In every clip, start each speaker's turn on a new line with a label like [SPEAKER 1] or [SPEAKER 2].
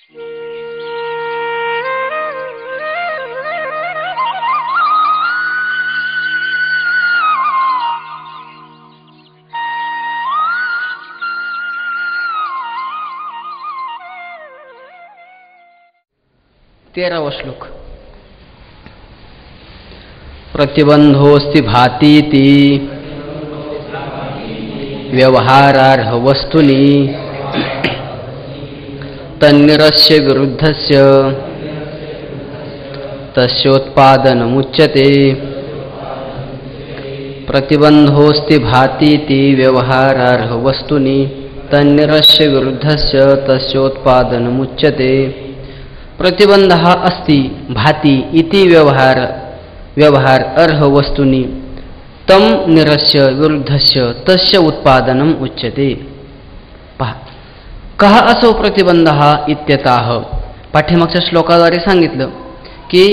[SPEAKER 1] तेरावा श्लोक. प्रतिबंधोस्ति भातीति व्यवहारार्ह वस्तुनि तन्निरस्य विरुद्धस्य तस्योत्पादनमुच्यते. प्रतिबंधोस्ति भातीति व्यवहारार्ह वस्तुनि तन्निरस्य विरुद्धस्य तस्योत्पादनमुच्यते. प्रतिबंधः अस्ति भाति इति व्यवहार अर्ह वस्तुनि तम निरस्य विरुद्धस्य तस्य उत्पादनम उच्यते. पहा, कहा असो प्रतिबंधः इत्यतः. पाठीमागच्या श्लोकाद्वारे सांगितलं की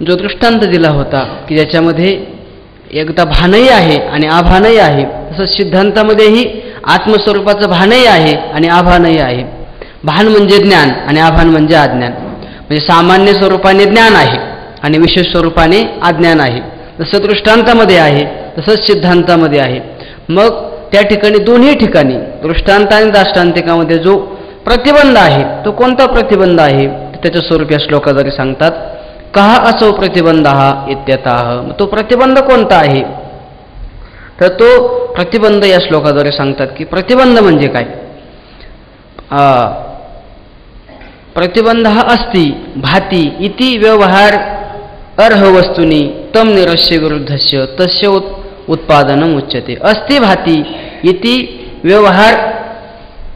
[SPEAKER 1] जो दृष्टांत दिला होता की ज्याच्यामध्ये एकदा भानही आहे आणि आभानही आहे, तसंच सिद्धांतामध्येही आत्मस्वरूपाचं भानही आहे आणि आभानही आहे. भान म्हणजे ज्ञान आणि आभान म्हणजे अज्ञान. म्हणजे सामान्य स्वरूपाने ज्ञान आहे आणि विशेष स्वरूपाने अज्ञान आहे. जसं दृष्टांतामध्ये आहे तसंच सिद्धांतामध्ये आहे. मग त्या ठिकाणी दोन्ही ठिकाणी दृष्टांत आणि दाष्टांतिकामध्ये जो प्रतिबंध आहे तो कोणता प्रतिबंध आहे त्याचं स्वरूप या श्लोकाद्वारे सांगतात. कहा असो प्रतिबंधः इत्यतः. तो प्रतिबंध कोणता आहे तर तो प्रतिबंध या श्लोकाद्वारे सांगतात की प्रतिबंध म्हणजे काय. प्रतिबंधः अस्ति भाति इति व्यवहार अर्ह वस्तुनि तम निरस्य विरुद्धस्य तस्य उत्पादनम उच्यते. अस्ति भाति इति व्यवहार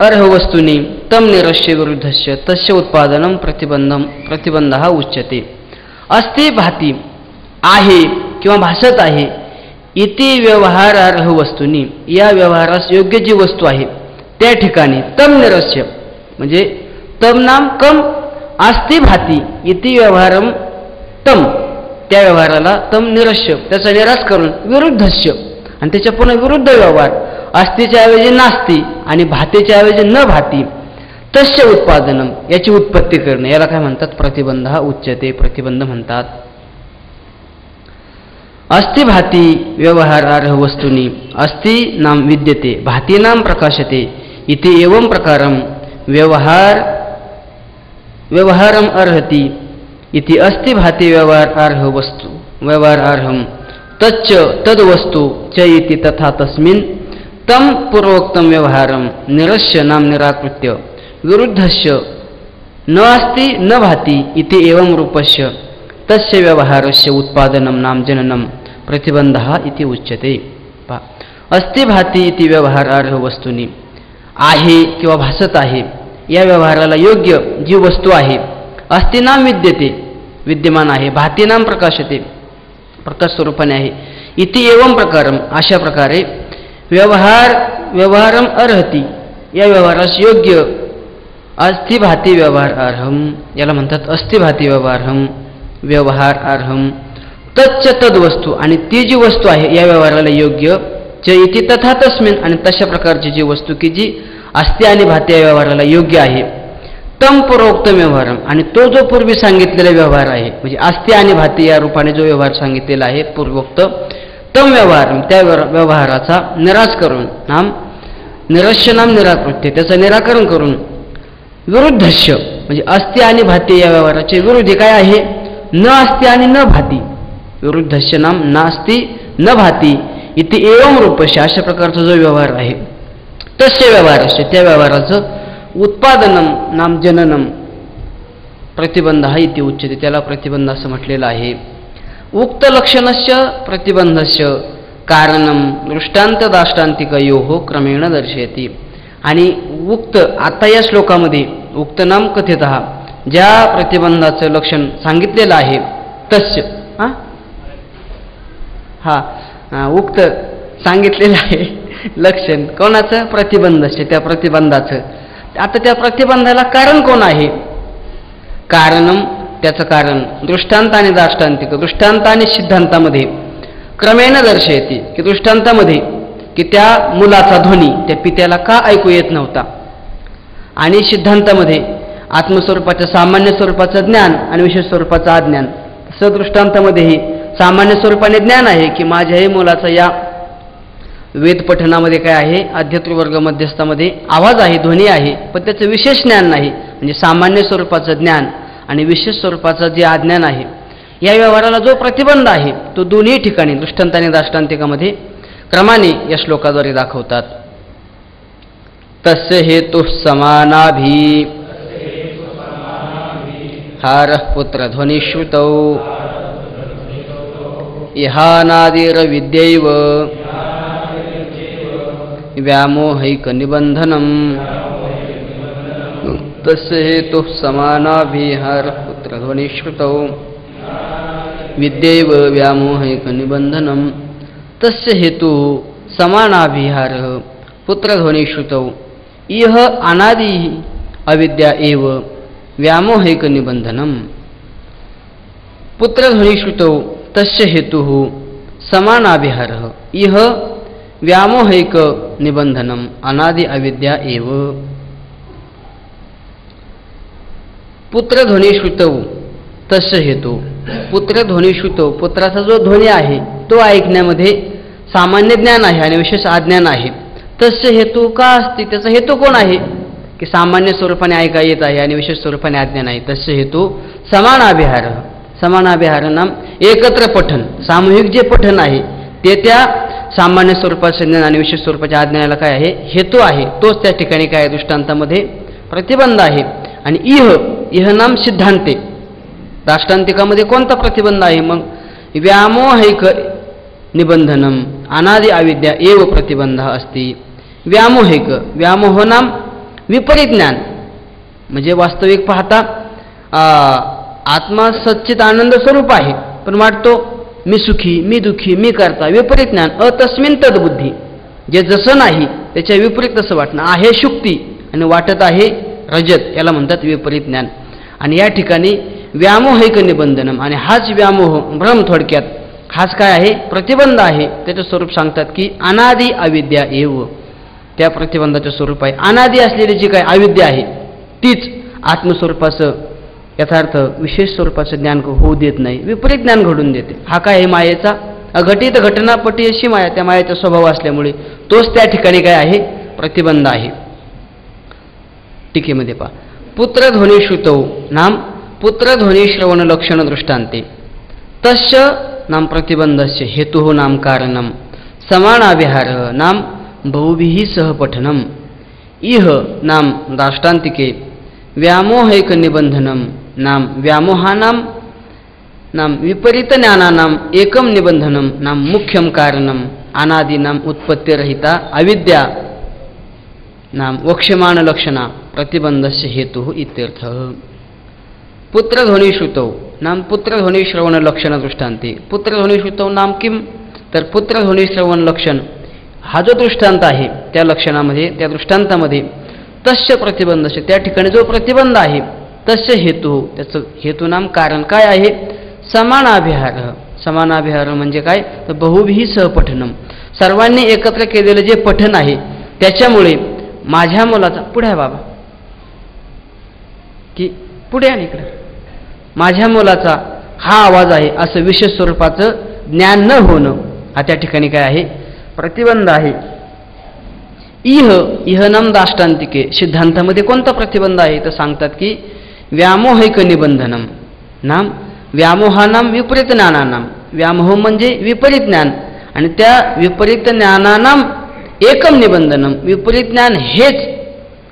[SPEAKER 1] अर्ह वस्तुनि तम निरस्य विरुद्धस्य तस्य उत्पादनम प्रतिबंधः उच्यते. अस्ति भाति आहे किंवा भासत आहे इति व्यवहार अर्ह वस्तुनि या व्यवहारास योग्य जी वस्तू आहे त्या ठिकाणी तम निरस्य म्हणजे तम नाम कम अस्ति भाति इति व्यवहारम तम त्या व्यवहाराला तम निरस्य त्याचा निराश करून विरुद्धस्य आणि त्याच्या पुन्हा विरुद्ध व्यवहार अस्तिच्या ऐवजी नास्ति आणि भातीच्या ऐवजी न भाती तस्य उत्पादनम याची उत्पत्ती करणे याला काय म्हणतात प्रतिबंधः उच्यते. प्रतिबंध म्हणतात. अस्ति भाति व्यवहारार्ह वस्तुनि अस्ति नाम विद्यते भाति नाम प्रकाशते इति एवं प्रकारम व्यवहारम अर्हति इति अस्ति भाति व्यवहारार्हम तच्च तद्वस्तु च इति तथा तस्मिन् तम पूर्वोक्तम व्यवहारम निरस्य नाम निराकृत्य विरुद्धस्य न अस्ति न भाति इति एवं रूपस्य तस्य व्यवहारस्य उत्पादनम नाम जननम प्रतिबंधः इति उच्यते. अस्ति भाति इति व्यवहारार्ह वस्तुनि आहे किंवा भासत आहे या व्यवहाराला योग्य जी वस्तू आहे. अस्ति नाम विद्यते विद्यमान आहे. भाति नाम प्रकाशते प्रकाश स्वरूपाने आहे. इति एवं प्रकारम अशा प्रकारे व्यवहारम अर्हति या व्यवहारास योग्य अस्ति भाति व्यवहारार्हम याला म्हणतात अस्ति भाति व्यवहारार्हम तच्च तद्वस्तू आणि ती जी वस्तू आहे या व्यवहाराला योग्य च इति तथा तस्मिन् आणि तशा प्रकारची जी वस्तू की जी अस्ति आणि भाती या व्यवहाराला योग्य आहे. तम पूर्वोक्त व्यवहारम आणि तो जो पूर्वी सांगितलेला व्यवहार आहे म्हणजे अस्ति आणि भाती या रूपाने जो व्यवहार सांगितलेला आहे पूर्वोक्त तम व्यवहारम त्या व्यवहाराचा निराश करून नाम निरस्य नाम निराकृत्य त्याचं निराकरण करून विरुद्धस्य म्हणजे अस्ति आणि भाती या व्यवहाराचे विरोधी काय आहे न अस्ति आणि न भाती. विरुद्धस्य नाम नास्ति न भाती इति एवं रूपस्य अशा प्रकारचा जो व्यवहार आहे तस्य व्यवहारस्य त्या व्यवहाराचं उत्पादनम नाम जननम प्रतिबंधः इति उच्यते. त्याला प्रतिबंध असं म्हटलेलं आहे. उक्त लक्षणस्य प्रतिबंधस्य कारणम दृष्टांत दाष्टांतिकयोः क्रमेण दर्शयति. आणि उक्त आता या श्लोकामध्ये उक्त नाम कथितः ज्या प्रतिबंधाचं लक्षण सांगितलेलं आहे तस्य उक्त सांगितलेलं आहे लक्षण कोणाचं प्रतिबंधाचे त्या प्रतिबंधाचं. आता त्या प्रतिबंधाला कारण कोण आहे. कारणम त्याचं कारण दृष्टांत आणि दाष्टांतिक दृष्टांत आणि सिद्धांतामध्ये क्रमेण दर्शयते की दृष्टांतामध्ये की त्या मुलाचा ध्वनी त्या पित्याला का ऐकू येत नव्हता आणि सिद्धांतामध्ये आत्मस्वरूपाच्या सामान्य स्वरूपाचं ज्ञान आणि विशेष स्वरूपाचं अज्ञान. सदृष्टांतामध्येही सामान्य स्वरूपाने ज्ञान आहे की माझ्याही मुलाचा या वेद पठणामध्ये काय आहे, अध्यतृवर्ग मध्यस्थामध्ये आवाज आहे, ध्वनी आहे, पण त्याचं विशेष ज्ञान नाही. म्हणजे सामान्य स्वरूपाचं ज्ञान आणि विशेष स्वरूपाचं जे अज्ञान आहे या व्यवहाराला जो प्रतिबंध आहे तो दोन्ही ठिकाणी दृष्टांत आणि दाष्टांतिकामध्ये क्रमाने या श्लोकाद्वारे दाखवतात. तस्य हेतु समानाभी हारः पुत्र ध्वनिश्रुतौ इहानादिरविद्यैव व्यामोहैक निबंधनम. तस्य हेतुः समानाभिहारः पुत्र ध्वनिश्रुतौ विद्यैव व्यामोहैक निबंधनम. तस्य हेतुः समानाभिहारः पुत्र ध्वनिश्रुतौ इह अनादि अविद्या एव व्यामोहैक निबंधनम. पुत्र ध्वनिश्रुतौ तस्य हेतुः समानाभिहारः इह व्यामोहैक निबंधनम अनादि अविद्या एव. पुत्र ध्वनिश्रुतौ तस्य हेतु. पुत्र ध्वनिश्रुतौ पुत्राचा जो ध्वनी आहे तो ऐकण्यामध्ये सामान्य ज्ञान आहे आणि विशेष अज्ञान आहे. तस्य हेतू का असते, त्याचा हेतू कोण आहे की सामान्य स्वरूपाने ऐका येत आहे आणि विशेष स्वरूपाने अज्ञान आहे. तस्य हेतू समानाभिहार. समानाभिहार नाम एकत्र पठन, सामूहिक जे पठन आहे ते त्या सामान्य स्वरूपाचे ज्ञान आणि विशेष स्वरूपाच्या अज्ञानाला काय आहे, हेतू आहे. तोच त्या ठिकाणी काय दृष्टांतामध्ये प्रतिबंध आहे. आणि इह नाम सिद्धांते. दाष्टांतिकामध्ये कोणता प्रतिबंध आहे मग, व्यामोहैक निबंधनम अनादि अविद्या एव प्रतिबंध असती. व्यामोहैक, व्यामोह नाम विपरीत ज्ञान, म्हणजे वास्तविक पाहता आत्मा सच्चित आनंद स्वरूप आहे, पण वाटतो मी सुखी, मी दुःखी, मी करता. विपरीत ज्ञान, अतस्मिन तद्बुद्धी, जे जसं नाही त्याच्या विपरीत तसं वाटणं. आहे शुक्ती आणि वाटत आहे रजत, याला म्हणतात विपरीत ज्ञान. आणि या ठिकाणी व्यामोहैक निबंधनम, आणि हाच व्यामोह भ्रम, थोडक्यात हाच काय आहे, प्रतिबंध आहे. त्याचं स्वरूप सांगतात की अनादि अविद्या एव, त्या प्रतिबंधाचं स्वरूप आहे. अनादि असलेली जी काय अविद्या आहे तीच आत्मस्वरूपाचं यथार्थ विशेष स्वरूपाचं ज्ञान होऊ देत नाही, विपरीत ज्ञान घडून देते. हा काय आहे, मायेचा अघटित घटनापटी अशी माया, त्या मायेचा स्वभाव असल्यामुळे तोच त्या ठिकाणी काय आहे, प्रतिबंध आहे. टीकेमध्ये पहा, पुत्र ध्वनी श्रुतौ नाम पुत्र ध्वनी श्रवण लक्षण दृष्टांते. तस्य नाम प्रतिबंधस्य हेतुः नाम कारणम. समानाभिहार नाम बहुभिः सह पठनम. इह नाम दाष्टांतिके व्यामोहैक निबंधनम नाम व्यामोहानाम नाम विपरीत ज्ञानानाम एकम निबंधनम नाम मुख्यम कारणम. अनादीनाम उत्पत्तिरहिता अविद्या नाम वक्ष्यमाण लक्षणा प्रतिबंधस्य हेतुः इत्यर्थः. पुत्र ध्वनी श्रुतौ नाम पुत्र ध्वनी श्रवण लक्षण दृष्टांते. पुत्र ध्वनी श्रुतौ नाम किम, तर पुत्र ध्वनी श्रवण लक्षण हा जो दृष्टांत आहे त्या लक्षणामध्ये, त्या दृष्टांतामध्ये तस्य प्रतिबंधस्य, त्या ठिकाणी जो प्रतिबंध आहे, तस्य हेतू, त्याचं हेतू नाम कारण काय आहे, समानाभिहार. समानाभिहार म्हणजे काय, तर बहुभिः सहपठनम, सर्वांनी एकत्र केलेलं जे पठन आहे त्याच्यामुळे माझ्या मुलाचा, पुढे आहे बाबा की पुढे आहे इकडे, माझ्या मुलाचा हा आवाज आहे असं विशेष स्वरूपाचं ज्ञान न होणं हा त्या ठिकाणी काय आहे, प्रतिबंध आहे. इह नाम दाष्टांतिके, सिद्धांतामध्ये कोणता प्रतिबंध आहे तर सांगतात की व्यामोहैक निबंधनम नाम व्यामोहानाम विपरीत ज्ञानानाम. व्यामोह म्हणजे विपरीत ज्ञान, आणि त्या विपरीत ज्ञानानाम एकम निबंधनम, विपरीत ज्ञान हेच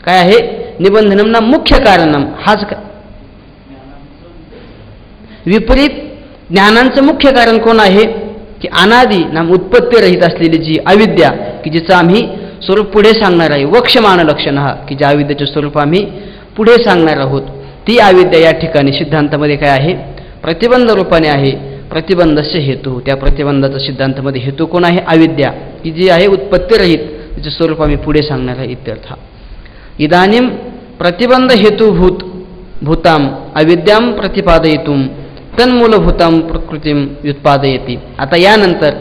[SPEAKER 1] काय आहे, निबंधनम ना मुख्य कारणम. हाच काय विपरीत ज्ञानांचं मुख्य कारण कोण आहे की अनादि नाम उत्पत्ती रहित असलेली जी अविद्या, की जिचं आम्ही स्वरूप पुढे सांगणार आहे. वक्ष्यमाण लक्षण हा, की ज्या अविद्याचे स्वरूप आम्ही पुढे सांगणार आहोत, ती अविद्या या ठिकाणी सिद्धांतामध्ये काय आहे, प्रतिबंध रूपाने आहे. प्रतिबंधस्य हेतू, त्या प्रतिबंधाचा सिद्धांतामध्ये हेतू कोण आहे, अविद्या, की जी आहे उत्पत्ती रहित, तिचे स्वरूप आम्ही पुढे सांगणार आहे इत्यर्थ. इदानीम प्रतिबंध हेतुभूत भूताम अविद्याम प्रतिपादयितुम तन्मूलभूताम प्रकृतीम व्युत्पादयति. आता यानंतर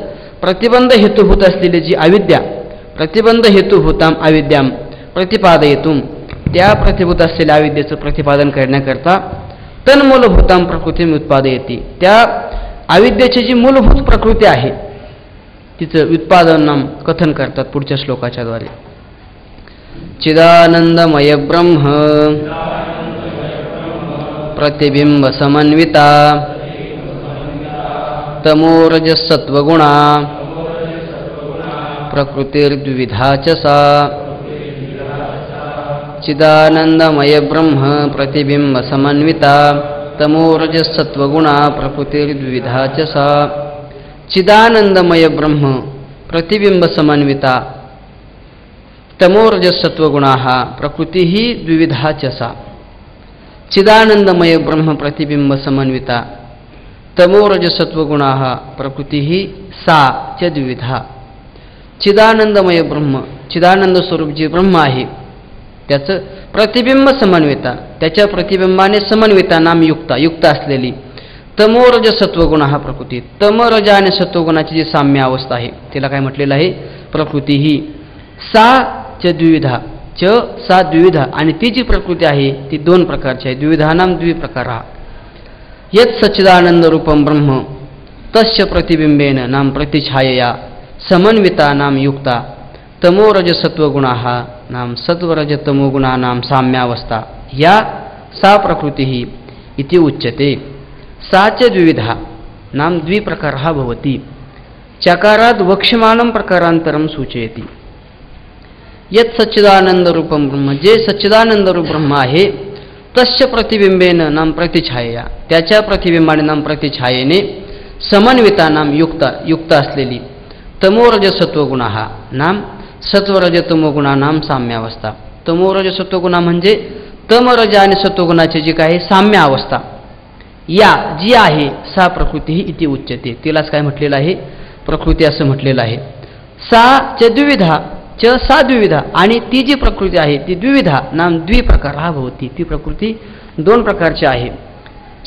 [SPEAKER 1] प्रतिबंध हेतुभूत असलेली जी अविद्या, प्रतिबंध हेतुभूताम अविद्याम प्रतिपादयितुम, त्या प्रतिभूत असलेल्या अविद्येचं प्रतिपादन करण्याकरता तन्मूलभूतां प्रकृती उत्पादयती, त्या अविद्येची जी मूलभूत प्रकृती आहे तिचं व्युत्पादन कथन करतात पुढच्या श्लोकाच्या द्वारे. चिदानंदमय ब्रह्म प्रतिबिंब समन्विता तमोरजसत्वगुणा प्रकृतिर्द्विविधा च सा. चिदानंदमय ब्रह्म प्रतिबिंब समन्विता तमोरजसत्वगुणा प्रकृतिर्द्विविधा च सा. चिदानंदमय ब्रह्म प्रतिबिंब समन्विता तमोरजसत्वगुणाः प्रकृतिः द्विविधा च सा. चिदानंदमय ब्रह्म प्रतिबिंब समन्विता तमोरजसत्वगुणाः प्रकृतिः सा च द्विविधा. चिदानंदमय ब्रह्म, चिदानंद स्वरूप जे ब्रह्म आहे त्याचं प्रतिबिंब समन्विता, त्याच्या प्रतिबिंबाने समन्विता नाम युक्ता, युक्त असलेली तमोरज सत्वगुण हा प्रकृती. तमरज आणि सत्वगुणाची जी साम्य अवस्था आहे तिला काय म्हटलेलं आहे? प्रकृती ही. सा च द्विविधा, च सा द्विविधा, आणि ती जी प्रकृती आहे ती दोन प्रकारची आहे. द्विविधा नाम द्विप्रकार. यत् सच्चिदानंद रूपम ब्रह्म तस्य प्रतिबिंबेन नाम प्रतिछायया समन्विता नाम युक्ता तमोरज सत्वगुणा नाम सत्वरज तमोगुणा नाम साम्यावस्था या सा प्रकृती इति उच्यते. सा च द्विविधा नाम द्विप्रकारः भवति. चकाराद वक्ष्यमानं प्रकारांतरं सूचयति. यत् सच्चिदानंद रूपम ब्रह्म, जे सच्चिदानंद रूप ब्रह्म आहे तस्य प्रतिबिंबेन नाम प्रतिछायया, त्याच्या प्रतिबिंबाने नाम प्रतिछायेने समन्विता नाम युक्ता, युक्त असलेली तमोरज सत्वगुणा नाम सत्वरज तमोगुणा नाम साम्यावस्था. तमोरज सत्वगुणा म्हणजे तमरज आणि सत्वगुणाची जी काही साम्य अवस्था या जी आहे सा प्रकृती इति उच्यते. तिलाच काय म्हटलेलं आहे? प्रकृती असं म्हटलेलं आहे. सा च द्विविधा, च सा द्विविधा, आणि ती जी प्रकृती आहे ती द्विविधा नाम द्विप्रकार हा भवती. ती प्रकृती दोन प्रकारची आहे.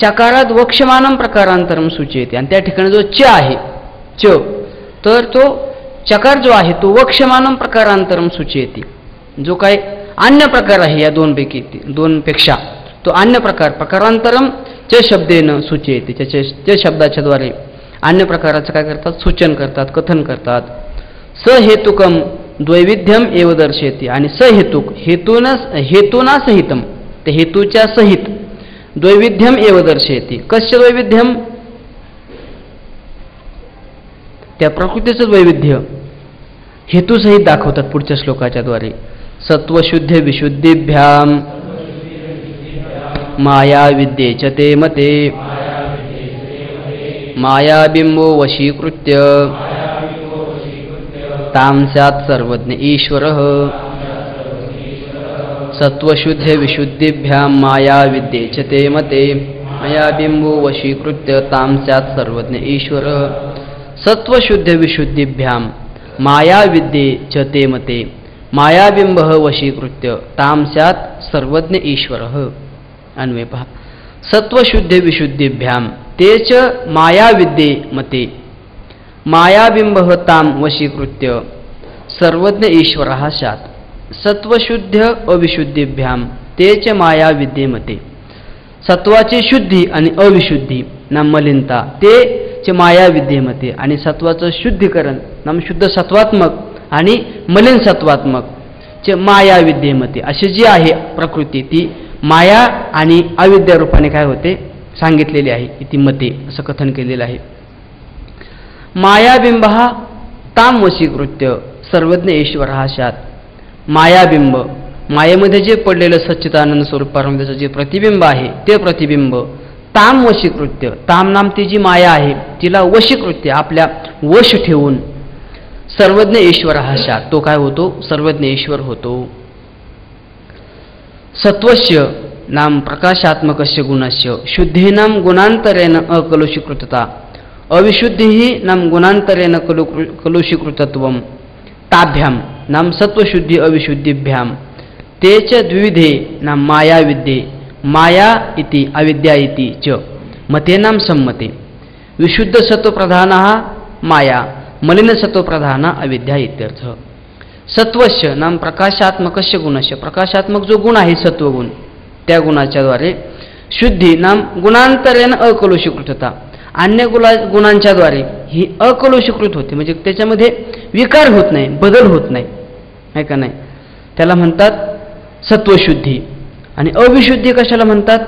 [SPEAKER 1] चकारात वक्ष्यमानं प्रकारांतरम सूचयते, आणि त्या ठिकाणी जो च आहे च, तर तो चकार जो आहे तो वक्ष्यमानं प्रकारांतरम सूचयते. जो काय अन्य प्रकार आहे या दोनपैकी, दोनपेक्षा तो अन्य प्रकार प्रकारांतरम च शब्देन सूचयते. त्या शब्दाच्या द्वारे अन्य प्रकाराचं काय करतात? सूचन करतात, कथन करतात. सहेतुकम द्वैविध्यम एव दर्शयते, आणि सहेतुक हेतूना सहितम, ते हेतूच्या सहित द्वैविध्यम एव दर्शयते. कस्य द्वैविध्यम? त्या प्रकृतीचं वैविध्य हेतूसहित दाखवतात पुढच्या श्लोकाच्या द्वारे. सत्वशुद्ध विशुद्धीभ्याम माया विद्येच ते मते मायाबिंबो वशीकृत्य तां स्यात् सर्वज्ञ ईश्वरः. सत्वशुद्ध विशुद्धीभ्यां माया विद्येच ते मते मायाबिंबो वशीकृत्य तां स्यात् सर्वज्ञ ईश्वरः. सत्वशुद्ध विशुद्धीभ्यां माया विद्ये च ते मते मायाबिंब वशीकृत्य तां स्यात् सर्वज्ञ ईश्वरः. अन्वय पहा. सत्वशुद्ध विशुद्धीभ्यां ते च माया विद्ये मते मायाबिंब तां वशीकृत्य सर्वज्ञ ईश्वरः स्यात्. सत्वशुद्ध अविशुद्धीभ्यां ते च माया विद्ये मते. सत्वाची शुद्धी आणि अविशुद्धी नाम मलिनता ते च माया विद्येमध्ये, आणि सत्वाचं शुद्धीकरण नाम शुद्ध सत्वात्मक आणि मलिन सत्वात्मक च माया विद्येमध्ये, अशी जी आहे प्रकृती ती माया आणि अविद्या रूपाने काय होते सांगितलेली आहे. इति मते असं कथन केलेलं आहे. मायाबिंब हा ताम वशीकृत्य सर्वज्ञ ईश्वर हा स्यात्. मायाबिंब, मायेमध्ये जे पडलेलं सच्चिदानंद स्वरूप परमेश्वराचं जे प्रतिबिंब आहे ते प्रतिबिंब ताम वशीकृत्य, ताम नाम ती जी माया आहे तिला वशीकृत्य आपल्या वश ठेवून सर्वज्ञ ईश्वर हा स्यात्, तो काय होतो? सर्वज्ञ ईश्वर होतो. सत्वस्य नाम प्रकाशात्मकस्य गुणस्य शुद्धीनाम गुणांतरेण अकलुषीकृतता अविशुद्धी नाम गुणांतरेण कलुषीकृतत्वम ताभ्याम नाम सत्वशुद्धी अविशुद्धीभ्याम ते च द्विविधे नाम माया विद्ये माया इति अविद्या इति च मतेनाम सम्मते. विशुद्ध सत्वप्रधानः माया मलिन सत्वप्रधान अविद्या इत्यर्थ. सत्वस्य नाम प्रकाशात्मकस्य गुणस्य, प्रकाशात्मक जो गुण आहे सत्वगुण त्या गुणाच्याद्वारे. शुद्धी नाम गुणांतरेण अकलुषीकृतता, अन्य गुणांच्याद्वारे ही अकलुषीकृत होते, म्हणजे त्याच्यामध्ये विकार होत नाही, बदल होत नाही, आहे का नाही, त्याला म्हणतात सत्वशुद्धी. आणि अविशुद्धी कशाला म्हणतात,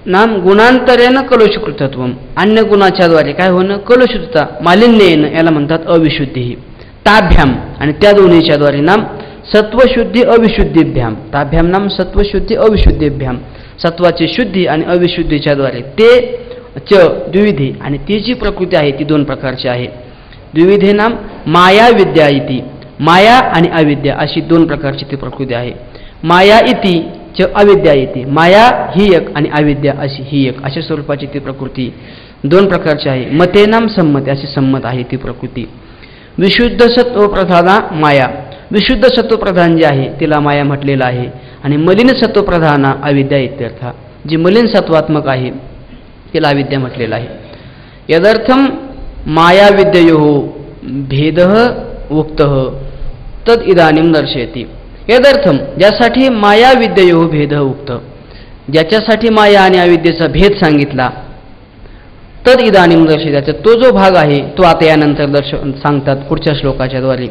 [SPEAKER 1] नाम गुणांतरेण कलुषीकृतत्व, अन्य गुणाच्याद्वारे काय होणं, कलुषितता मालिन्य येणं, याला म्हणतात अविशुद्धी. ताभ्याम आणि त्या दोन्हीच्याद्वारे नाम सत्वशुद्धी अविशुद्धीभ्याम, ताभ्याम नाम सत्वशुद्धी अविशुद्धीभ्याम, सत्वाची शुद्धी आणि अविशुद्धीच्याद्वारे ते च द्विविधे, आणि ती जी प्रकृती आहे ती दोन प्रकारची आहे. द्विविधे नाम माया विद्या इति, माया आणि अविद्या अशी दोन प्रकारची ती प्रकृती आहे. माया इति च अविद्या इति, माया ही एक आणि अविद्या अशी ही एक, अशा स्वरूपाची ती प्रकृती दोन प्रकारची आहे. मते नाम संमत, अशी संमत आहे ती प्रकृती. विशुद्ध सत्वप्रधाना माया, विशुद्ध सत्वप्रधान जी आहे तिला माया म्हटलेलं आहे. आणि मलिन सत्वप्रधाना अविद्या इत्यर्थ, जी मलिन सत्वात्मक आहे तिला अविद्या म्हटलेलं आहे. यदर्थम माया विद्ययोः भेदः उक्तः तद इदानीं दर्शयति. यदर्थम ज्यासाठी माया विद्ययोः भेदः उक्त, ज्याच्यासाठी माया आणि अविद्येचा भेद सांगितला, तद इदानीं दर्शयति, तो जो भाग आहे तो आता यानंतर सांगतात पुढच्या श्लोकाच्याद्वारे,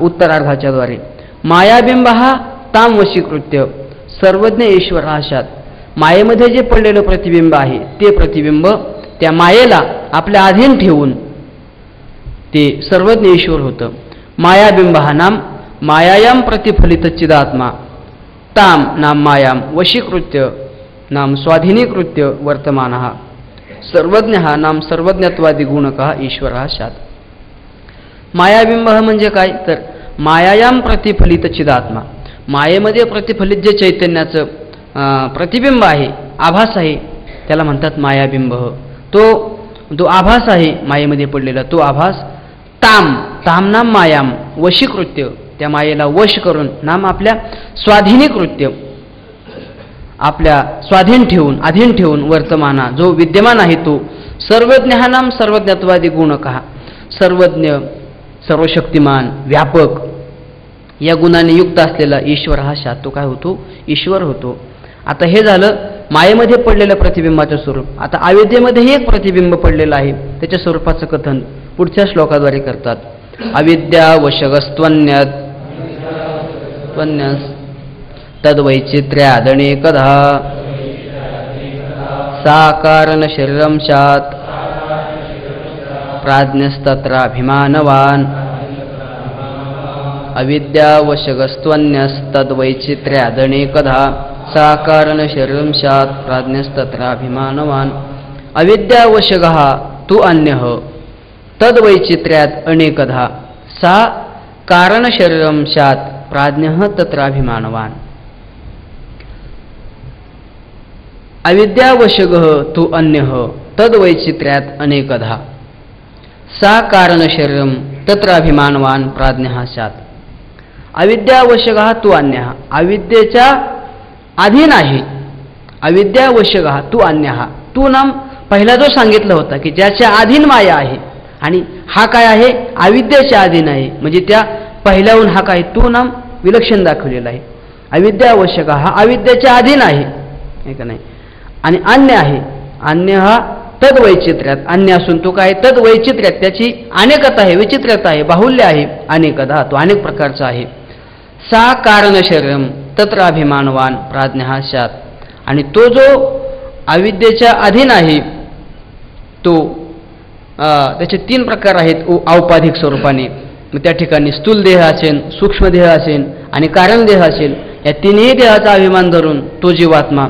[SPEAKER 1] उत्तरार्धाच्याद्वारे. मायाबिंबः ताम वशीकृत्य सर्वज्ञ ईश्वर आशात, मायेमध्ये जे पडलेलं प्रतिबिंब आहे ते प्रतिबिंब त्या मायेला आपल्या अधीन ठेवून ते सर्वज्ञ ईश्वर होतं. मायाबिंबः नाम मायायाम प्रतिफलित चिदात्मा, ताम नाम मायाम वशीकृत्य नाम स्वाधीनीकृत्य वर्तमानः, सर्वज्ञः नाम सर्वज्ञत्वादी गुणकः ईश्वरः स्यात्. मायाबिंब म्हणजे काय तर मायायाम प्रतिफलित चिदात्मा, मायेमध्ये प्रतिफलित जे चैतन्याचं प्रतिबिंब आहे, आभास आहे, त्याला म्हणतात मायाबिंब. तो आभास आहे मायेमध्ये पडलेला तो आभास. ताम, ताम नाम मायाम वशीकृत्य, त्या मायेला वश करून, नाम आपल्या स्वाधीनीकृत्य, आपल्या स्वाधीन ठेवून, अधीन ठेवून, वर्तमाना जो विद्यमान आहे तो. सर्वज्ञ हा नाम सर्वज्ञत्वादी गुणकः, सर्वज्ञ, सर्वशक्तिमान, व्यापक या गुणाने युक्त असलेला ईश्वर हा स्यात्, तो काय होतो, ईश्वर होतो. आता हे झालं मायेमध्ये पडलेलं प्रतिबिंबाचं स्वरूप. आता अविद्येमध्येही एक प्रतिबिंब पडलेलं आहे, त्याच्या स्वरूपाचं कथन पुढच्या श्लोकाद्वारे करतात. अविद्या वशगस्त्वन्यत् तद्वैचित्र्यादनेकधा साकारण शरीरं स्यात् प्राज्ञस्तत्राभिमानवान्. अविद्या वशगस्त्वन्यस्तद्वैचित्र्यादनेकधा साकारण शरीरं स्यात् प्राज्ञस्तत्राभिमानवान्. अविद्या वशगः तु अन्यः तद्वैचित्र्यात् अनेकधा सा कारण शरीरं स्यात् प्राज्ञः तत्राभिमानवान्. अविद्यावशगः तु अन्यः तद्वैचित्र्यात् अनेकधा सा कारण शरीरं तत्राभिमानवान् प्राज्ञः स्यात्. अविद्यावशगः तु अन्यः, अविद्येच्या अधीन आहे. अविद्यावशगः तु अन्यः, तू नाम पहिला जो सांगितलं होता की ज्याच्या अधीन माया आहे, आणि हा काय आहे, अविद्येच्या अधीन आहे, म्हणजे त्या पहिल्याहून हा काय तू नाम विलक्षण दाखवलेला आहे. अविद्यावशक हा अविद्येच्या अधीन आहे का नाही, आणि अन्य आहे. अन्य हा तद्वैचित्र्यात, अन्य असून तो काय तद्वैचित्र्यात, त्याची अनेकता आहे, विचित्रता आहे, बाहुल्य आहे, अनेकदा तो अनेक प्रकारचा आहे. सा कारण शरीरम तत्र अभिमानवान प्राज्ञः स्यात्. आणि तो जो अविद्येच्या अधीन आहे तो त्याचे तीन प्रकार आहेत औपाधिक स्वरूपाने. मग त्या ठिकाणी स्थूल देह असेल, सूक्ष्म देह असेल आणि कारण देह असेल, या तिन्ही देहाचा अभिमान धरून तो जीवात्मा,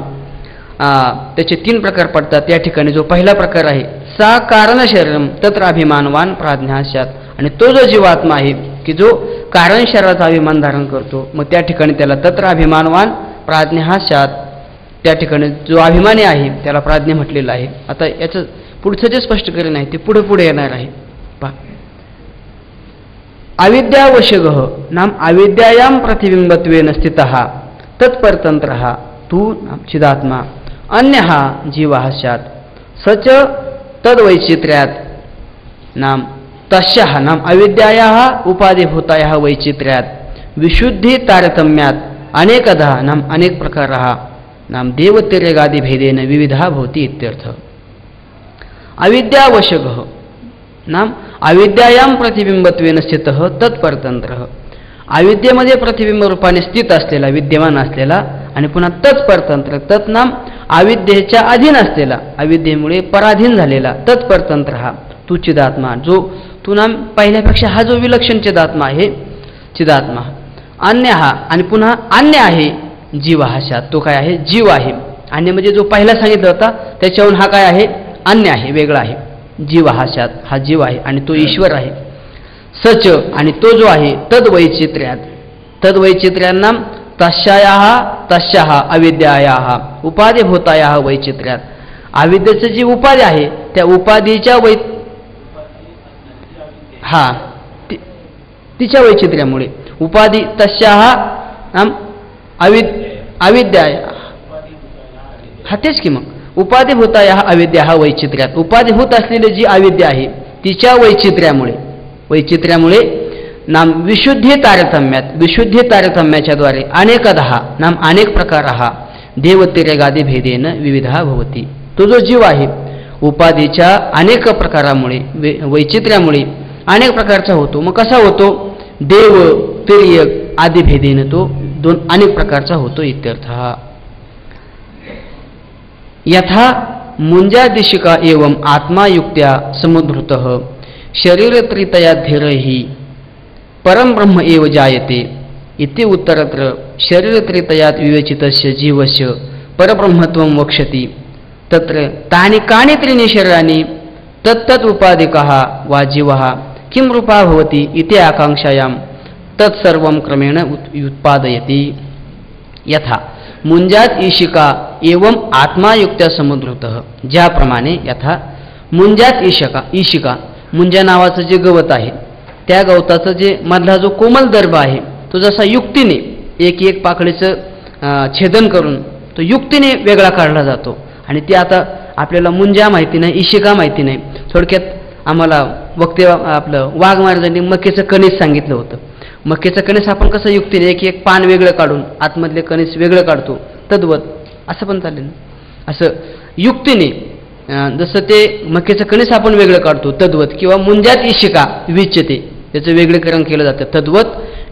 [SPEAKER 1] त्याचे तीन प्रकार पडतात. त्या ठिकाणी जो पहिला प्रकार आहे सा कारण शरीरम तत्र अभिमानवान प्राज्ञः स्यात्, आणि तो जो जीवात्मा आहे की जो कारण शरीराचा अभिमान धारण करतो, मग त्या ठिकाणी त्याला तत्र अभिमानवान प्राज्ञः स्यात्, त्या ठिकाणी जो अभिमानी आहे त्याला प्राज्ञ म्हटलेलं आहे. आता याचं पुढचं जे स्पष्टीकरण आहे ते पुढे पुढे येणार आहे. पहा, अविद्यावशगः नाम अविद्यायां प्रतिबिंबत्वेन स्थितः तत्परतंत्रः तू चिदात्मा अन्यः जीवः स्यात्. सच तद्वैचित्र्यात् नाम तस्याः नाम अविद्यायाः उपाधिभूतायाः वैचित्र्यात् विशुद्धी तारतम्यात अनेकधा नाम अनेक प्रकारः नाम देवतिर्यगादि भेदेन विविधा भवति इत्यर्थ। अविद्यावशकः नाम अविद्यायां प्रतिबिंबत्वेन स्थितः तत्परतंत्रः, अविद्येमध्ये प्रतिबिंब रूपाने स्थित असलेला विद्यमान असलेला आणि पुन्हा तत्परतंत्र, तत् नाम अविद्येच्या अधीन असलेला अविद्येमुळे पराधीन झालेला तत्परतंत्र हा तू चिदात्मा, जो तू नाम पहिल्यापेक्षा हा जो विलक्षण चिदात्मा आहे चिदात्मा, अन्य हा आणि पुन्हा अन्य आहे जीव हा शात, तो काय आहे जीव आहे, अन्य म्हणजे जो पहिला सांगितला होता त्याच्याहून हा काय आहे अन्य आहे वेगळा आहे, जीव हा शात हा जीव आहे आणि तो ईश्वर आहे, सच आणि तो जो आहे तद्वैचित्र्यात, तद्वैचित्र्यांना तस्याः अविद्यायाः उपाधिभूतायाः वैचित्र्यात, अविद्येचं जी उपाधी आहे त्या उपाधीच्या तिच्या वैचित्र्यामुळे उपाधी तस्याः अविद्याया हा तेच की मग उपाधिभूतायाः अविद्याः वैचित्र्यात, उपाधिभूत असलेली जी अविद्या आहे तिच्या वैचित्र्यामुळे नाम विशुद्धी तारतम्यात, विशुद्धी तारतम्याच्या द्वारे अनेकधा नाम अनेक प्रकारः देवतिर्यगादि भेदेन विविधा भवति, तो जो जीव आहे उपाधीच्या अनेक प्रकारामुळे वैचित्र्यामुळे अनेक प्रकारचा होतो. मग कसा होतो? देव तिर्यक आदी भेदेन तो दोन अनेक प्रकारचा होतो इत्यर्थ. यथा मुंजादिशिका एवं आत्मायुक्त्या समुद्धृतः शरीरत्रितया धीरहि परम ब्रह्म एव जायते इति उत्तरत्र शरीरत्रितयात् विवेचितस्य जीवस्य परब्रह्मत्वं वक्ष्यति. तत्र तानि कानि त्रीणि शरीराणि तत्तत् उपाधिकः वा जीवः किं रूपा भवति इति आकांक्षायां तत्सर्वं क्रमेण उत्पादयति. यथा मुंजात ईशिका एवं आत्मायुक्त्या समुद्धृतः, ज्याप्रमाणे यथा मुंजात ईशिका मुंजा नावाचं जे गवत आहे त्या गवताचं जे मधला जो कोमल दर्भ आहे तो जसा युक्तीने एक एक पाकळीचं छेदन करून तो युक्तीने वेगळा काढला जातो. आणि ती आता आपल्याला मुंजा माहिती नाही, ईशिका माहिती नाही. थोडक्यात आम्हाला आपलं वाघ महाराजांनी मक्याचं कणीस सांगितलं होतं. मक्याचं कणीस आपण कसं युक्तीने एक एक पान वेगळं काढून आतमधले कणीस वेगळं काढतो, तद्वत असं पण चालेल. असं युक्तीने जसं ते मक्याचं कणीस आपण वेगळं काढतो तद्वत, किंवा मुंजात ईशिका विच्यते त्याचं वेगळीकरण केलं जातं तद्वत,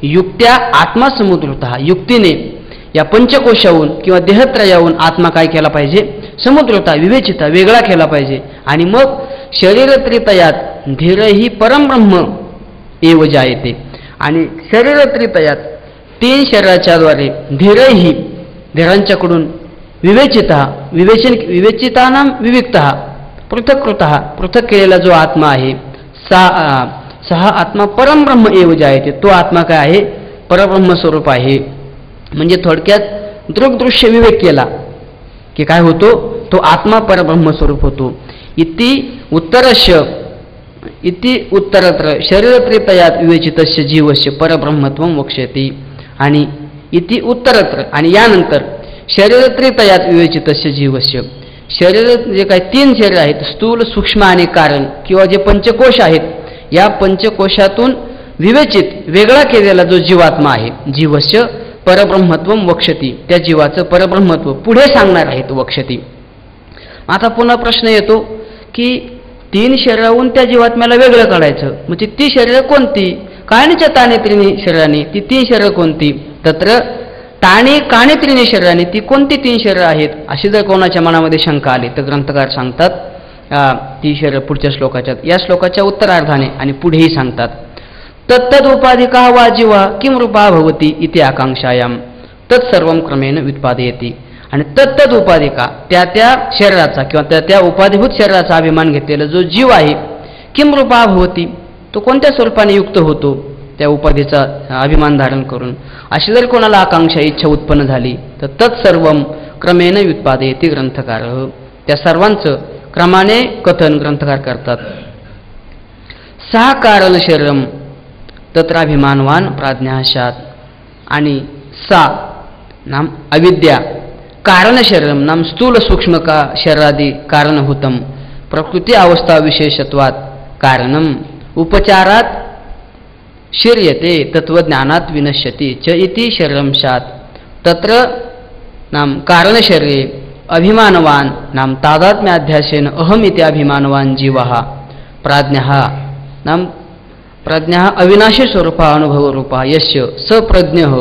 [SPEAKER 1] युक्त्या आत्मा समुद्रता, युक्तीने या पंचकोशाहून किंवा देहत्रयाहून आत्मा काय केला पाहिजे? समुद्रता विवेचिता वेगळा केला पाहिजे. आणि मग शरीरत्रितयात धीरही परमब्रह्म एव जायते, आणि शरीरत्रितयात तीन शरीराच्या द्वारे धीरही धीरांच्याकडून विवेचितानां विविक्तः पृथक्कृतः पृथक केलेला जो आत्मा आहे सहा आत्मा परमब्रह्म एव जायते, तो आत्मा काय आहे? परब्रह्म स्वरूप आहे. म्हणजे थोडक्यात दृग्दृश्य विवेक केला की काय होतो? तो आत्मा परब्रह्म स्वरूप होतो. इति उत्तरत्र शरीरत्रितयात विवेचितस्य जीवस्य परब्रह्मत्वं वक्ष्यति. आणि इति उत्तरत्र आणि यानंतर शरीरत्रितयात विवेचितस्य जीवस्य, शरीर जे काही तीन शरीर आहेत स्थूल सूक्ष्म आणि कारण किंवा जे पंचकोश आहेत या पंचकोशातून विवेचित वेगळा केलेला जो जीवात्मा आहे जीवस्य परब्रह्मत्वं वक्ष्यति, त्या जीवाचं परब्रह्मत्व पुढे सांगणार आहे तो वक्ष्यति. आता पुन्हा प्रश्न येतो की तीन शरीराहून त्या जीवात्म्याला वेगळं काढायचं, म्हणजे ती शरीरं कोणती? काणीच्या ताने त्रिणी शरीराने, ती तीन शरीरं कोणती? तत्र ताणी काणी त्रिणी शरीराने, ती कोणती तीन शरीरं आहेत? अशी जर कोणाच्या मनामध्ये शंका आली तर ग्रंथकार सांगतात ती शरीर पुढच्या या श्लोकाच्या उत्तरार्धाने आणि पुढेही सांगतात. तत्तद उपाधिका वा जीवा किम रूपा भवति इति आकांक्षायां तत्सर्वं क्रमेण व्युत्पादयति. आणि तत्तद उपाधिका त्या त्या शरीराचा किंवा त्या उपाधिभूत शरीराचा अभिमान घेतलेला जो जीव आहे किम रूपा भवति, तो कोणत्या स्वरूपाने युक्त होतो त्या उपाधीचा अभिमान धारण करून, अशी जर कोणाला आकांक्षा इच्छा उत्पन्न झाली तर तत्सर्वं क्रमेण व्युत्पादयति ग्रंथकार. त्या सर्वांचं क्रमाने कथन ग्रंथकार करतात. सहा कारण शरीरम तत्राभिमानवान प्राज्ञाशात. आणि सा नाम अविद्या कारण शरीरम नाम स्थूल सूक्ष्म का शरीरादि कारणभूतम प्रकृती अवस्था विशेषत्वात् कारणम उपचारात शिर्यते तत्वज्ञानात विनश्यति च इति शरीरंशात तत्र नाम कारणशरीरे अभिमानवान नाम तादात्म्याध्यासेन अहम इति अभिमानवान जीवः प्राज्ञः नाम प्रज्ञः अविनाशी स्वरूपा अनुभवरूपा यस्य स प्रज्ञः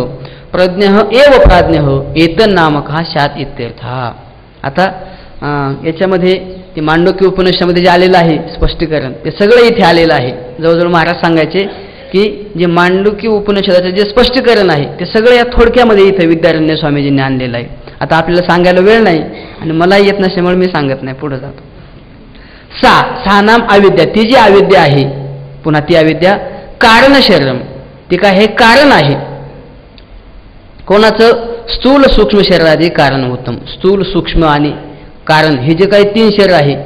[SPEAKER 1] प्रज्ञः एव प्राज्ञः एतन्नामकः स्यात् इत्यर्थः. आता याच्यामध्ये ते मांडुक्य उपनिषदामध्ये जे आलेलं आहे स्पष्टीकरण ते सगळं इथे आलेलं आहे. जवळजवळ महाराज सांगायचे की जे मांडुक्य उपनिषदाचं जे स्पष्टीकरण आहे ते सगळं या थोडक्यामध्ये इथं विद्यारण्य स्वामीजींनी आणलेलं आहे. आता आपल्याला सांगायला वेळ नाही आणि मला येत नसल्यामुळे मी सांगत नाही, पुढे जातो. सा नाम अविद्या, ती जी अविद्या आहे पुन्हा ती अविद्या कारण शरीरम, ती काय हे कारण आहे कोणाचं स्थूल सूक्ष्म शरीरादी कारण उत्तम. स्थूल सूक्ष्म आणि कारण हे जे काही तीन शरीर आहे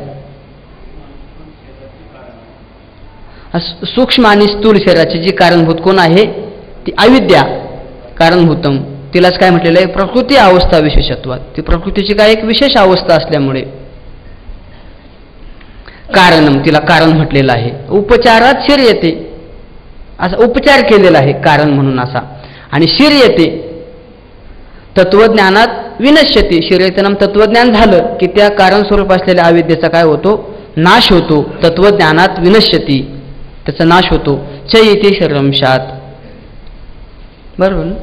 [SPEAKER 1] सूक्ष्म आणि स्थूल शरीराचे जे कारणभूत कोण आहे ती अविद्या कारणभूतम. तिलाच काय म्हटलेलं आहे प्रकृती अवस्था विशेषत्वात. ती प्रकृतीची काय एक विशेष अवस्था असल्यामुळे कारणम तिला कारण म्हटलेलं आहे. उपचारात शिर्यते असा उपचार केलेला आहे कारण म्हणून असा. आणि शिर्यते तत्वज्ञानात विनश्यती. शिर्यते नाम तत्वज्ञान झालं की त्या कारण स्वरूप असलेल्या अविद्येचा काय होतो नाश होतो. तत्वज्ञानात विनश्यती त्याचा नाश होतो. च इति शरीरंशात. बरोबर ना.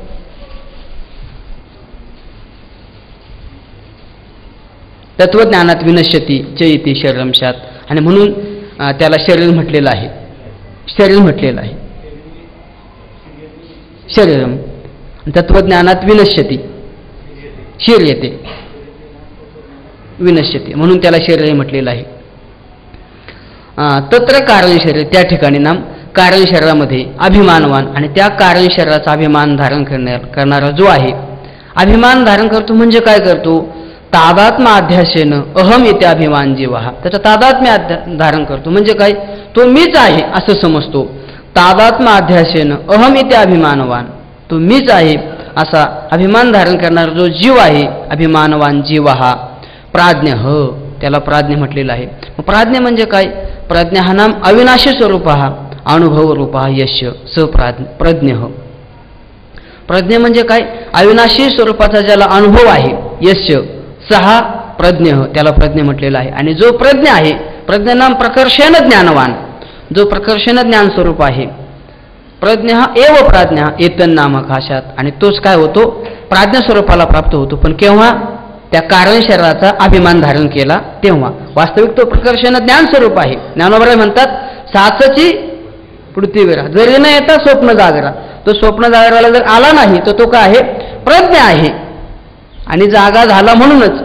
[SPEAKER 1] तत्वज्ञानात विनश्यती च इति शरीरंशात. आणि म्हणून त्याला शरीर म्हटलेलं आहे. शरीर म्हटलेलं आहे शरीरम. तत्वज्ञानात विनश्यती शिर्यते विनश्यती म्हणून त्याला शरीर म्हटलेलं आहे. तत्र कारण शरीर त्या ठिकाणी नाम कारण शरीरामध्ये अभिमानवान आणि त्या कारण शरीराचा अभिमान धारण करणारा जो आहे अभिमान धारण करतो म्हणजे काय करतो तादात्म्य अध्यासेनं अहम इथे अभिमान जीवा. त्याचा तादात्म्य धारण करतो म्हणजे काय तो मीच आहे असं समजतो. तादात्म्य अध्यासेनं अहम इथे अभिमानवान तो मीच आहे असा अभिमान धारण करणारा जो जीव आहे अभिमानवान जीव हा प्राज्ञ त्याला प्राज्ञ म्हटलेलं आहे. प्राज्ञ म्हणजे काय प्रज्ञ हा नाम अविनाशी स्वरूप हा अनुभव रूप हा यश सप्राज्ञ प्रज्ञ. प्रज्ञ म्हणजे काय अविनाशी स्वरूपाचा ज्याला अनुभव आहे यश सहा प्रज्ञ त्याला प्रज्ञ म्हटलेला आहे. आणि जो प्रज्ञ आहे प्रज्ञ नाम प्रकर्षण ज्ञानवान जो प्रकर्षण ज्ञान स्वरूप आहे प्रज्ञ हा एव प्राज्ञ एतन नामक आशात. आणि तोच काय होतो प्राज्ञ स्वरूपाला प्राप्त होतो. पण केव्हा त्या कारण शरीराचा अभिमान धारण केला तेव्हा. वास्तविक तो प्रकर्षण ज्ञान स्वरूप आहे. ज्ञानोबराय म्हणतात साचची पृथ्वीरा जरी न येता स्वप्न जागरा. तो स्वप्न जागराला जर आला नाही तर तो काय आहे प्रज्ञ आहे आणि जागा झाला म्हणूनच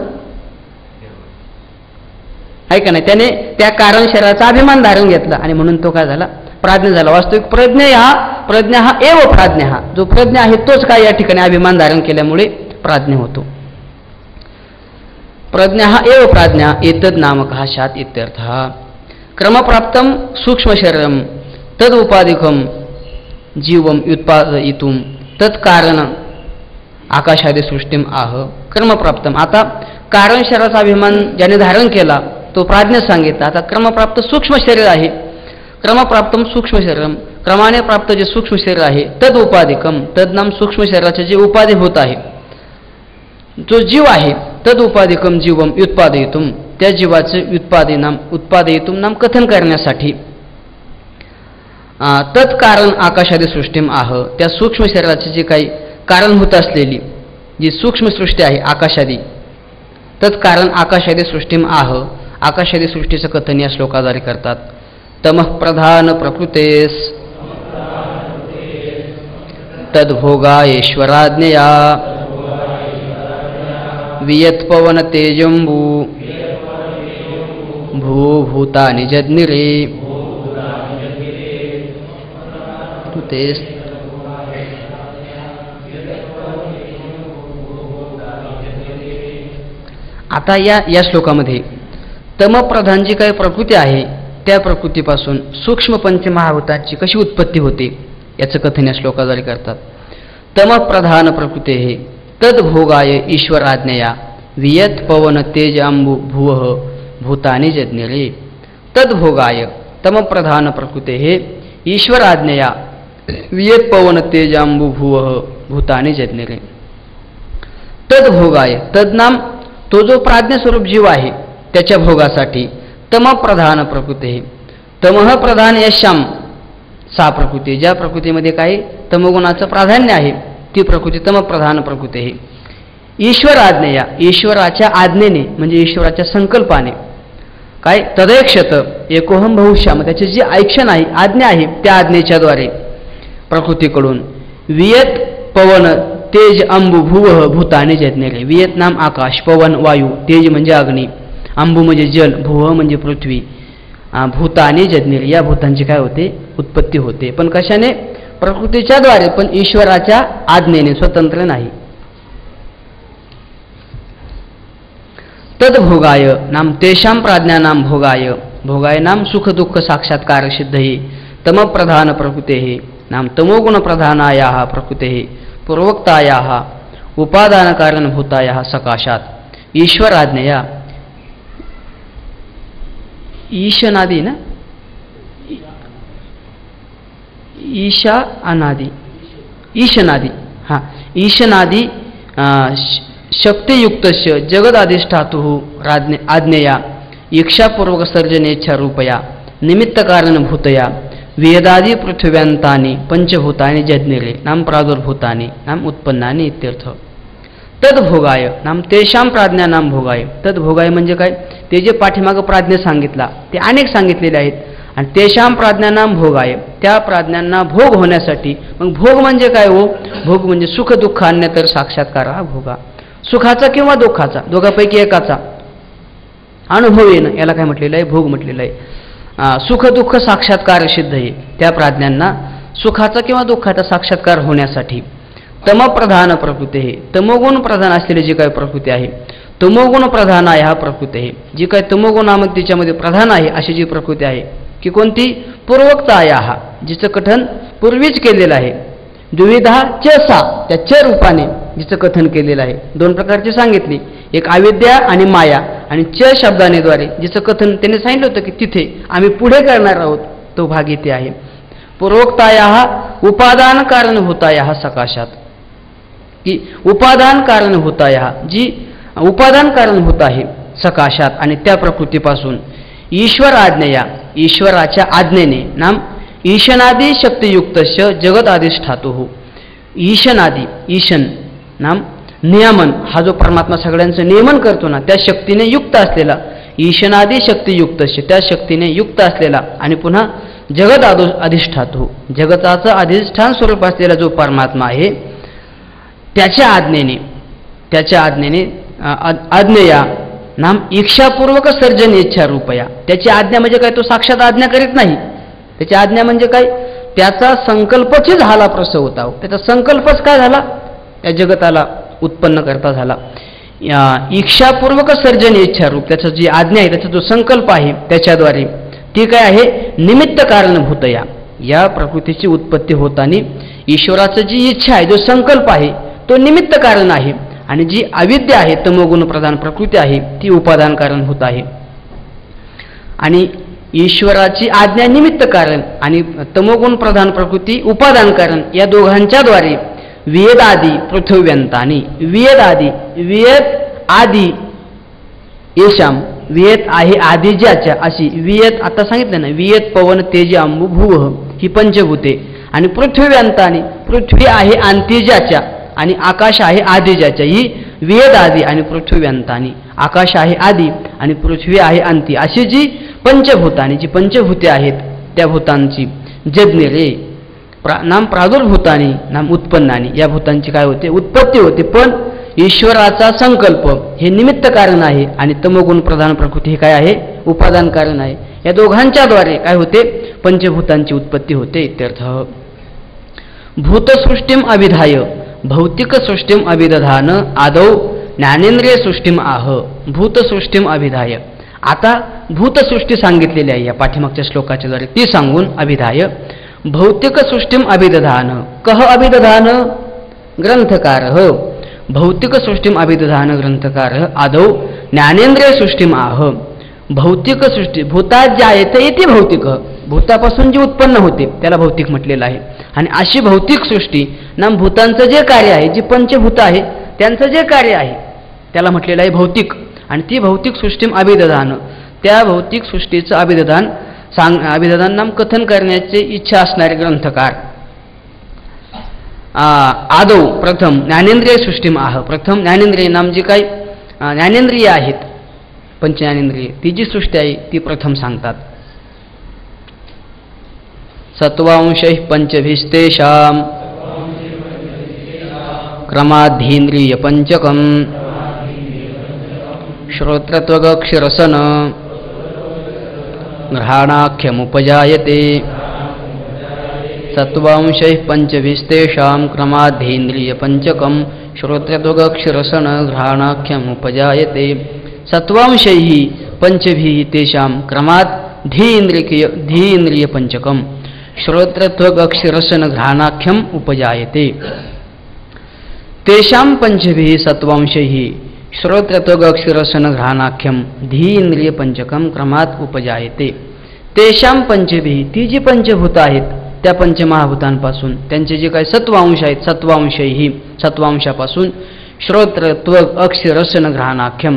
[SPEAKER 1] आहे का नाही. त्याने त्या कारण शरीराचा अभिमान धारण घेतला आणि म्हणून तो काय झाला प्राज्ञ झाला. वास्तविक प्रज्ञ हा एव प्राज्ञ हा जो प्रज्ञ आहे तोच काय या ठिकाणी अभिमान धारण केल्यामुळे प्राज्ञ होतो. प्रज्ञ हा एव प्राज्ञा एतद नामक हा शात इत्यर्थ. क्रमप्राप्तम सूक्ष्म शरीरम तद उपाधिकम जीवम उत्पादयितुम तत्कारण आकाशादी सृष्टीम आह क्रमप्राप्तम. आता कारण शरीराचा अभिमान ज्याने धारण केला तो प्राज्ञ सांगितला. आता क्रमप्राप्त सूक्ष्म शरीर आहे. क्रमप्राप्तम सूक्ष्म शरीरम क्रमाने प्राप्त जे सूक्ष्म शरीर आहे तद उपाधिकम तद नाम सूक्ष्म शरीराचे जे उपाधी होत आहे जो जीव आहे तद उपाधिकम जीवम उत्पादयितुम त्या जीवाचे उत्पादयितुम नाम कथन करण्यासाठी तत्कारण आकाशादी सृष्टीम आह त्या सूक्ष्म शरीराचे जे काही कारणभूत असलेली जी सूक्ष्म सृष्टी आहे आकाशादी तत्कारण आकाशादी सृष्टीम आह आकाशादी सृष्टीचं कथन या श्लोकाद्वारे करतात. तमः प्रधान प्रकृतेस तद्भोगायेश्वराज्ञया वियत्पवन तेजंबू भूभूतानि जज्ञिरे. आता या श्लोकामध्ये तमप्रधान जी काही प्रकृती आहे त्या प्रकृतीपासून सूक्ष्म पंचमहाभूतांची कशी उत्पत्ती होते याचं कथन या श्लोकाद्वारे करतात. तमप्रधान प्रकृते हे तद्भोगाय ईश्वराज्ञया वियत पवन तेज अंबु भुव भूतानि जज्ञरे. तद्भोगाय तमप्रधान प्रकृते हे ईश्वराज्ञया वियत पवन तेजांबुभुव भूतानि जज्ञरे. तद्भोगाय, तद्नाम तो जो प्राज्ञस्वरूप जीव आहे त्याच्या भोगासाठी तमप्रधान प्रकृते, तमह प्रधान यशाम सा प्रकृती, ज्या प्रकृतीमध्ये काही तमगुणाचं प्राधान्य आहे ती प्रकृती तमप्रधान प्रकृती आहे. ईश्वराज्ञया, ईश्वराच्या आज्ञेने म्हणजे ईश्वराच्या संकल्पाने काय तदैक्षत एकोहम भविष्याम, त्याची जी ऐक्षण आहे आज्ञा आहे त्या आज्ञेच्या द्वारे प्रकृतीकडून वियत पवन तेज अंबु भुव भूतानि जज्ञरे. वियत नाम आकाश, पवन वायू, तेज म्हणजे अग्नी, अंबु म्हणजे जल, भुव म्हणजे पृथ्वी, भूतानि जज्ञरे या भूतांची काय होते उत्पत्ती होते. पण कशाने? प्रकृतीच्या द्वारे, पण ईश्वराच्या आज्ञेने, स्वतंत्र नाही. तद्भोगाय नाम तेषां प्राज्ञानां भोगाय, भोगाय नाम सुख दुःख साक्षात्कार सिद्धये तमप्रधान प्रकृतेः नाम तमोगुण प्रधानायाः प्रकृतेः पूर्वोक्तायाः उपादानकारणभूतायाः सकाशात ईश्वराज्ञया. ईशनादी ना, ईशा अनादि, ईशनादी, हां ईशनादी शक्तियुक्तस्य जगदाधिष्ठातुः आज्ञया इच्छापूर्वक सर्जनेच्छा रूपया निमित्तकारणभूतया वेदादी पृथ्व्यांतानि पंचभूतानि जज्ञरे नाम प्रादुर्भूतानि नाम उत्पन्नानि इत्यर्थ. तद्भोगाय नाम तेषां प्राज्ञानां भोगाय, तद्भोगाय म्हणजे काय? ते जे पाठीमागं प्राज्ञ सांगितला ते अनेक सांगितलेले आहेत आणि तेषां प्राज्ञानां भोगाय, त्या प्राज्ञांना भोग होण्यासाठी. मग भोग म्हणजे काय हो? भोग म्हणजे सुख दुःख अन्यतर साक्षात्कार हा भोगा, सुखाचा किंवा दुःखाचा दोघापैकी एकाचा अनुभव येणं याला काय म्हटलेलं आहे? भोग म्हटलेलं आहे. सुख दुःख साक्षात्कार सिद्ध आहे त्या प्राज्ञांना सुखाचा किंवा दुःखाचा साक्षात्कार होण्यासाठी. तमप्रधान प्रकृती आहे, तमोगुण प्रधान असलेली जी काही प्रकृती आहे, तमोगुण प्रधान आहे हा प्रकृती आहे, जी काही तमोगुणामध्ये तिच्यामध्ये प्रधान आहे अशी जी प्रकृती आहे की कोणती? पूर्वोक्ता हा, जिचं कथन पूर्वीच केलेलं आहे. द्विविधा च सा, त्या च रूपाने जिचं कथन केलेलं आहे. दोन प्रकारची सांगितली, एक अविद्या आणि माया, आणि च शब्दाने द्वारे जिचं कथन त्याने सांगितलं होतं की तिथे आम्ही पुढे करणार आहोत तो भाग इथे आहे. पूर्वोक्ताया उपादान कारणभूताया सकाशात, की उपादान कारणभूताया जी उपादान कारणभूत आहे सकाशात आणि त्या प्रकृतीपासून ईश्वर आज्ञया, ईश्वराच्या आज्ञेने नाम ईशनादी शक्तियुक्तस्य जगत अधिष्ठातुः. ईशनादी, ईशन नाम नियमन, हा जो परमात्मा सगळ्यांचं नियमन करतो ना त्या शक्तीने युक्त असलेला, ईशनादी शक्तियुक्तस्य त्या शक्तीने युक्त असलेला आणि पुन्हा जगत अधिष्ठातुः, जगताचं अधिष्ठान स्वरूप असलेला जो परमात्मा आहे त्याच्या आज्ञेने आज्ञया नाम इच्छापूर्वक सर्जन इच्छा रूपया. त्याची आज्ञा म्हणजे काय? तो साक्षात आज्ञा करीत नाही. त्याची आज्ञा म्हणजे काय? त्याचा संकल्पच झाला प्रसव होता. त्याचा संकल्पच काय झाला? त्या जगताला उत्पन्न करता झाला. इच्छापूर्वक सर्जन इच्छा रूप, त्याचं जी आज्ञा आहे त्याचा जो संकल्प आहे त्याच्याद्वारे ती काय आहे? निमित्त कारणभूतया, या प्रकृतीची उत्पत्ती होताना ईश्वराचं जी इच्छा आहे जो संकल्प आहे तो निमित्त कारण आहे आणि जी अविद्या आहे तमोगुण प्रधान प्रकृती आहे ती उपादान कारणभूत आहे. आणि ईश्वराची आज्ञा निमित्त कारण आणि तमोगुण प्रधान प्रकृती उपादान कारण, या दोघांच्याद्वारे वेदादी पृथ्व्यंतानी, वेदादी वियत आदी येशाम, वियत आहे आदी ज्याच्या, अशी वियत आता सांगितलं ना, वियत पवन तेज अंबु भुव ही पंचभूते, आणि पृथ्व्यंतानी पृथ्वी आहे अंती ज्याच्या आणि आकाश आहे आदी ज्याच्या, ही वेद आदी आणि पृथ्व्यंतानी, आकाश आहे आदी आणि पृथ्वी आहे अंती, अशी जी पंचभूतानी, जी पंचभूते आहेत त्या भूतांची जज्ञरे नाम प्रादुर्भूतानी नाम उत्पन्नानी, या भूतांची काय होते? उत्पत्ती होते. पण ईश्वराचा संकल्प हे निमित्त कारण आहे आणि तमोगुण प्रधान प्रकृती हे काय आहे? उपादान कारण आहे. या दोघांच्याद्वारे काय होते? पंचभूतांची उत्पत्ती होते इत्यर्थ. भूतसृष्टीम अभिधाय भौतिक सृष्टीम अभिदधान आदौ ज्ञानेंद्रिय सृष्टीम आह. भूतसृष्टीम अभिधाय, आता भूतसृष्टी सांगितलेली आहे या पाठीमागच्या श्लोकाच्या द्वारे, ती सांगून अभिधाय भौतिक सृष्टीम अभिदधान. कह अभिदधान? ग्रंथकार. भौतिक सृष्टीम अभिदधान ग्रंथकार आदौ ज्ञानेंद्रिय सृष्टीम आह. भौतिक सृष्टी भूतात जायते इति भौतिक, भूतापासून जे उत्पन्न होते त्याला भौतिक म्हटलेलं आहे. आणि अशी भौतिक सृष्टी नाम भूतांचं जे कार्य आहे, जी पंचभूत आहे त्यांचं जे कार्य आहे त्याला म्हटलेलं आहे भौतिक. आणि ती भौतिक सृष्टी अभिदधान, त्या भौतिक सृष्टीचं अभिदधान नाम कथन करण्याची इच्छा असणारे ग्रंथकार आदौ प्रथम ज्ञानेंद्रिय सृष्टीम आह. प्रथम ज्ञानेंद्रिय नाम जी काही ज्ञानेंद्रिय आहेत, पंचज्ञानेंद्रिय, ती जी सृष्टी आहे ती प्रथम सांगतात. सत्वांशैः पंचभिस्तेषां क्रमाद्धीन्द्रिय पंचकं श्रोत्रत्वगक्षरसन घ्राणाख्यमुपजायते. सत्वांशैः पंचभिस्तेषां क्रमाद्धीन्द्रिय पंचकं श्रोत्रत्वगक्षरसन घ्राणाख्यमुपजायते. सत्वांशैः पंचभिः तेषां क्रमात् धीन्द्रिय पंचकं श्रोत्रत्वगक्षरसन घ्राणाख्यम उपजायते. तेषां पंचभिः सत्वांशैः श्रोत्रत्वगक्षरसन घ्राणाख्यम धीन्द्रिय पंचकम क्रमात उपजायते. तेषां पंचभिः, ती जी पंचभूत आहेत त्या पंचमहाभूतांपासून त्यांचे जे काही सत्वांश आहेत, सत्वांशैः सत्वांशापासून श्रोत्र त्वग अक्ष रसन घ्राणाख्यम,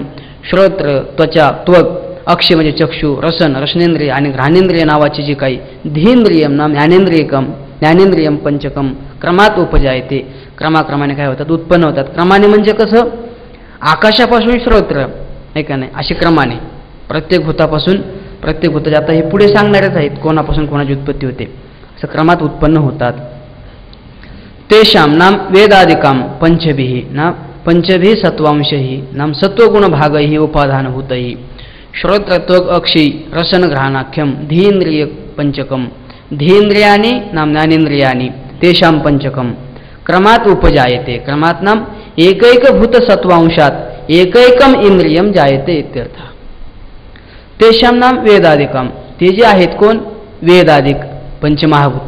[SPEAKER 1] श्रोत्र त्वचा त्वग अक्ष म्हणजे चक्षु, रसन रसनेंद्रिय आणि घ्राणेंद्रिय नावाची जी काही धींद्रियम नाम ज्ञानेंद्रियम पंचकम क्रमात उपजायते. क्रमाक्रमाने काय होतात, उत्पन्न होतात. क्रमाने म्हणजे कसं, आकाशापासून श्रोत्र आहे का नाही, अशी क्रमाने प्रत्येक भूतापासून प्रत्येक भूताचे, आता हे पुढे सांगणारच आहेत कोणापासून कोणाची उत्पत्ती होते, असं क्रमात उत्पन्न होतात. तेषां नाम वेदादिकाम पंचभिः नाम पंचभिः सत्वांशैः नाम सत्वगुण भागैः उपादानभूतैः श्रोत्रत्वग अक्षी रसन घ्राणाख्यम धीन्द्रिय पंचकम धीन्द्रियानि नाम ज्ञानेंद्रियानि तेषां पंचकम क्रमात उपजायते. क्रमात नाम एकैक भूत सत्वांशात एकैकम इंद्रियम जायते इत्यर्थ. तेषां नाम वेदादिकम, ते जे आहेत कोण, वेदादिक पंचमहाभूत.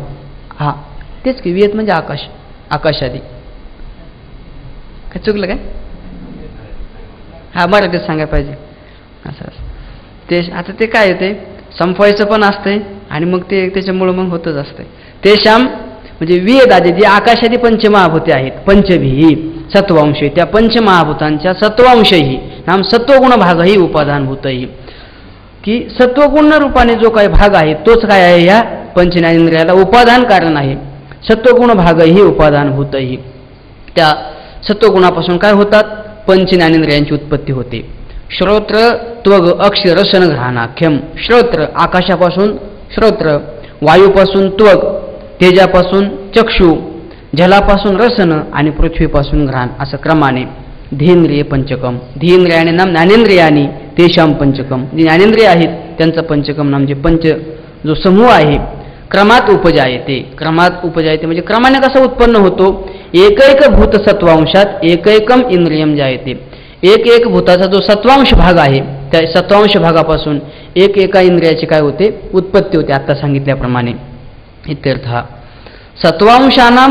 [SPEAKER 1] हा तेच की, वेद म्हणजे आकाश, आकाशादी. काय चुकलं काय, हा मराठीत सांगायला पाहिजे असं. ते आता ते काय ते संपवायचं पण असतंय आणि मग ते त्याच्यामुळं मग होतच असतंय. तेषां म्हणजे वेद आदी जे आकाशादी पंचमहाभूते आहेत, पंचभिः सत्वांशे, त्या पंचमहाभूतांच्या सत्वांशही नाम सत्वगुण भागही उपादानभूतही, की सत्वगुण रूपाने जो काही भाग आहे तोच काय आहे, या पंचज्ञानेंद्रियाला उपादान कारण आहे. सत्वगुण भागही उपादानभूतही, त्या सत्वगुणापासून काय होतात, पंचज्ञानेंद्रियांची उत्पत्ती होते. श्रोत्र त्वग अक्ष रसन घ्राणाख्यम, श्रोत्र आकाशापासून श्रोत्र, वायूपासून त्वग, तेजापासून चक्षु, जलापासून रसन आणि पृथ्वीपासून घ्राण, असं क्रमाने धींद्रिय पंचकम. धींद्रियाने नाम ज्ञानेंद्रियानी तेषां पंचकम, जे ज्ञानेंद्रिय आहेत त्यांचं पंचकम नाम जे पंच जो समूह आहे क्रमात उपजायते. क्रमात उपजायते म्हणजे क्रमाने कसा उत्पन्न होतो, एकैक भूत सत्वांशात एकैकम इंद्रियम जायते. एक एक भूताचा जो सत्वांश भाग आहे त्या सत्वांश भागापासून एक एका इंद्रियाची काय होते, उत्पत्ती होते, आता सांगितल्याप्रमाणे इत्यर्थ. सत्वांशानां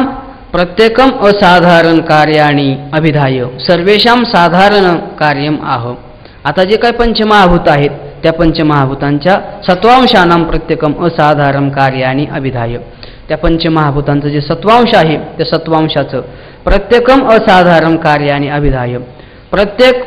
[SPEAKER 1] प्रत्येकम असाधारण कार्याणि अभिधाय सर्वेषां साधारण कार्यम आह. आता जे काही पंचमहाभूत आहेत त्या पंचमहाभूतांच्या सत्वांशानां प्रत्येकम असाधारण कार्याणि अभिधाय, त्या पंचमहाभूतांचं जे सत्वांश आहे त्या सत्वांशाचं प्रत्येकम असाधारण कार्याणि अभिधाय, प्रत्येक